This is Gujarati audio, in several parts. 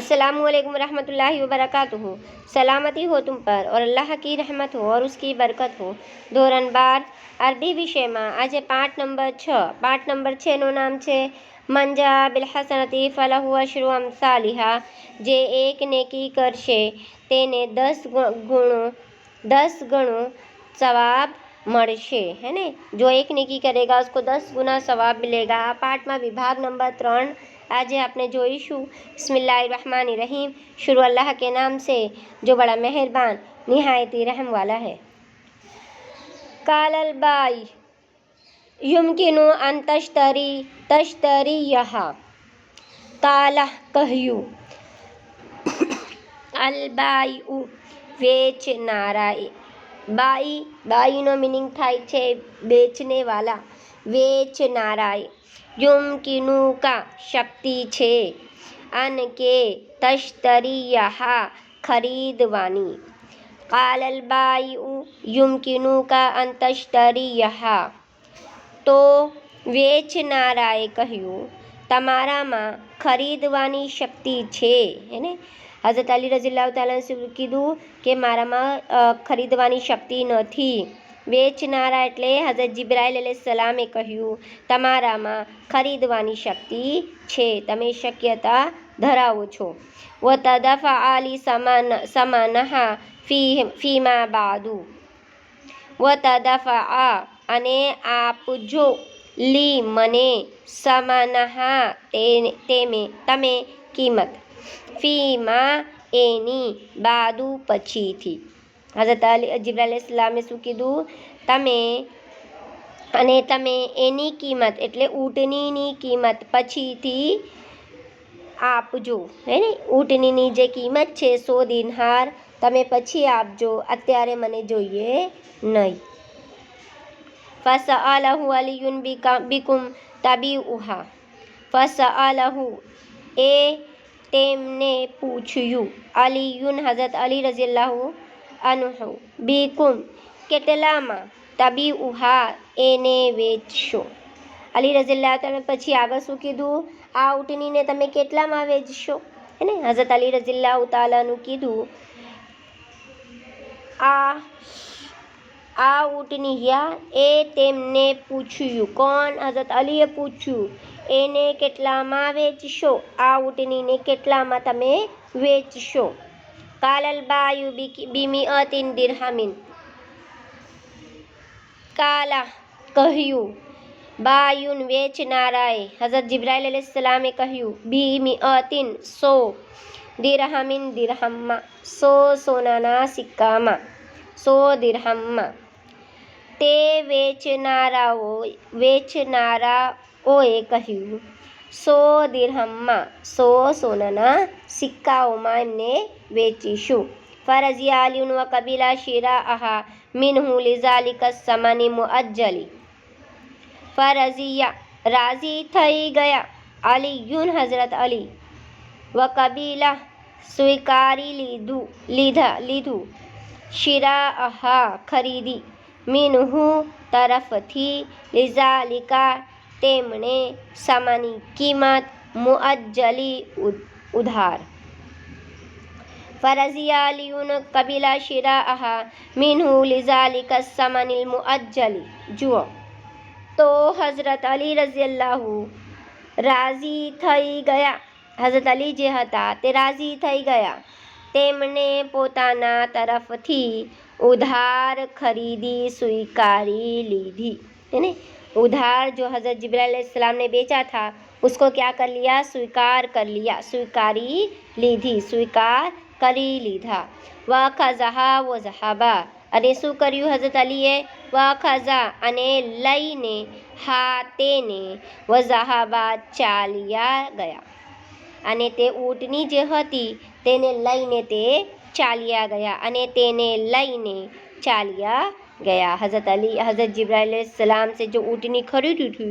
अस्सलामुअलैकुम रहमतुल्लाहि व बरकातुहू। सलामती हो तुम पर और अल्लाह की रहमत हो और उसकी बरकत हो। ધોરણ 12 અરબી વિષયમાં આજે પાઠ નંબર 6નું નામ છે મંજા બિલહસનતી ફલહુ અશરુ અમસાલિહા। જે એક નેકી કરશે તેને 10 ગણું સવાબ મળશે, है ने। जो एक नेकी करेगा उसको 10 गुना सवाब मिलेगा। आ पाठ में विभाग नंबर 3 आज आपने जोईशु। बिस्मिल्लाहिर्रहमानिर्रहीम। शुरू अल्लाह के नाम से जो बड़ा मेहरबान निहायती रहम वाला है। कालल बाई युमकिनु अन तश्तरी यहा। काला કહ્યું, અલ બાઈ વેચનારાએ। બાઈનો મિનિંગ થાય છે બેચને વાલા, વેચનારાએ। યુમકિનુ કા શક્તિ છે, અન કે તશ્તરીયહા ખરીદવાની। કાલલ બાઈ યુમકિનુ કા અન તશ્તરીયહા। તો વેચનારાએ કહ્યું તમારામાં ખરીદવાની શક્તિ છે, હે। હઝરત અલી રઝિયલ્લાહુ તાલા કીધું કે મારામાં ખરીદવાની શક્તિ નથી। વેચનારા એટલે હઝરત જિબ્રાઈલ અલૈહિસ્સલામે કહ્યું તમારામાં ખરીદવાની શક્તિ છે, તમે શક્યતા ધરાવો છો। વ તદફા આલી સમાનહા ફીમા બાદુ। વ તદફા અને આપજો, લી મને, સમાનહા તમે કિંમત, ફીમા એની, બાદુ પછીથી। હઝરત જિબ્રાઈલ અલૈહિસ્સલામે શું કીધું, તમે એની કિંમત એટલે ઊંટનીની કિંમત પછીથી આપજો, હે ને। ઊંટનીની જે કિંમત છે 100 દિનાર તમે પછી આપજો, અત્યારે મને જોઈએ નહીં। ફસઅલહુ અલીયુન બિકુમ તબીઉહા। ફસઅલહુ એ તેમને પૂછ્યું, અલીયુન હઝરત અલી રઝિયલ્લાહુ અન્હુ, બિકુમ કેટલામાં, તબીઉહા એને વેચશો। અલી રઝિયલ્લાહુ તાલા પછી આગળ શું કીધું, આ ઊંટનીને તમે કેટલામાં વેચશો, હે ને। હઝરત અલી રઝિયલ્લાહુ તાલાનું કીધું આ ઊંટનીયા એ તેમને પૂછ્યું, કોણ, હઝરત અલીએ પૂછ્યું એને કેટલામાં વેચશો, આ ઊંટનીને કેટલામાં તમે વેચશો। કાલલ બાયુ બિમિઅતિન દિરહમિન। કાલા કહ્યું, બાયુન વેચનારાએ, હઝરત જિબ્રાઈલ અલૈહિસ્સલામે કહ્યું, બિમિઅતિન 100, દિરહમિન દિરહમમાં, 100 સોનાના સિક્કામાં, 100 દિરહમમાં। તે વેચનારાઓએ કહ્યું 100 દિરહમમાં, 100 સોનાના સિક્કાઓમાં એમને વેચીશું। ફરઝિયા અલીયુન વ કબીલા શિરાઅહા મિન્હુ લિઝાલિકા સમની મુઅજ્જલી। ફરઝિયા રાજી થઈ ગયા, અલીયુન હઝરત અલી, વ કબીલા સ્વીકારી લીધું, શિરાઅહા ખરીદી, મિન્હુ તરફથી, લિઝાલિકા તેમણે, સમની કિંમત, મુઅજ્જલી ઉધાર। ફરઝિયા અલીયુન કબીલા શિરાઅહા મિન્હુ લિઝાલિકા સમનિલ મુઅજ્જલી। જુઓ તો હઝરત અલી રઝિયલ્લાહુ રાજી થઈ ગયા, હઝરત અલી જે હતા તે રાજી થઈ ગયા, તેમણે પોતાના તરફથી ઉધાર ખરીદી સ્વીકારી લીધી, है ने। उधार जो हज़रत जिब्राइल अलैहिस्सलाम ने बेचा था उसको क्या कर लिया, स्वीकार कर लिया, स्वीकारी લીધી, સ્વીકાર કરી લીધા। વખઝહા વ ઝહાબા અને શું કર્યું હઝરત અલીએ, વખઝા અને લઈને, હા તેને, વ ઝહાબા ચાલ્યા ગયા, અને તે ઊંટની જે હતી તેને લઈને તે ચાલ્યા ગયા, અને તેને લઈને ચાલ્યા गया। हज़रत जिब्राइल अलैहिस्सलाम से जो ऊँटनी खरीदी थी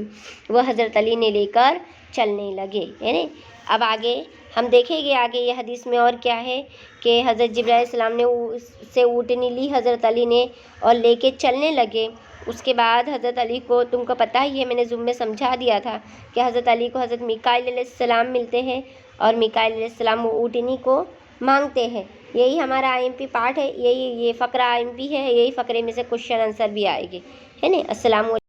वह हज़रत अली ने लेकर चलने लगे, है ने। अब आगे हम देखेंगे आगे ये हदीस में और क्या है कि हज़रत जिब्राइल अलैहिस्सलाम ने उससे ऊँटनी ली हज़रत अली ने और लेके चलने लगे। उसके बाद हज़रत अली को, तुमको पता ही है मैंने ज़ुम में समझा दिया था कि हज़रत अली को हज़रत मीकाईल अलैहिस्सलाम मिलते हैं और मिकाईल अलैहिस्सलाम वो ऊँटनी को मांगते हैं। यही हमारा IMP पार्ट है, यही ये फ़करा IMP है, यही फ़करे में से क्वेश्चन आंसर भी आएंगे, है ना। अस्सलाम।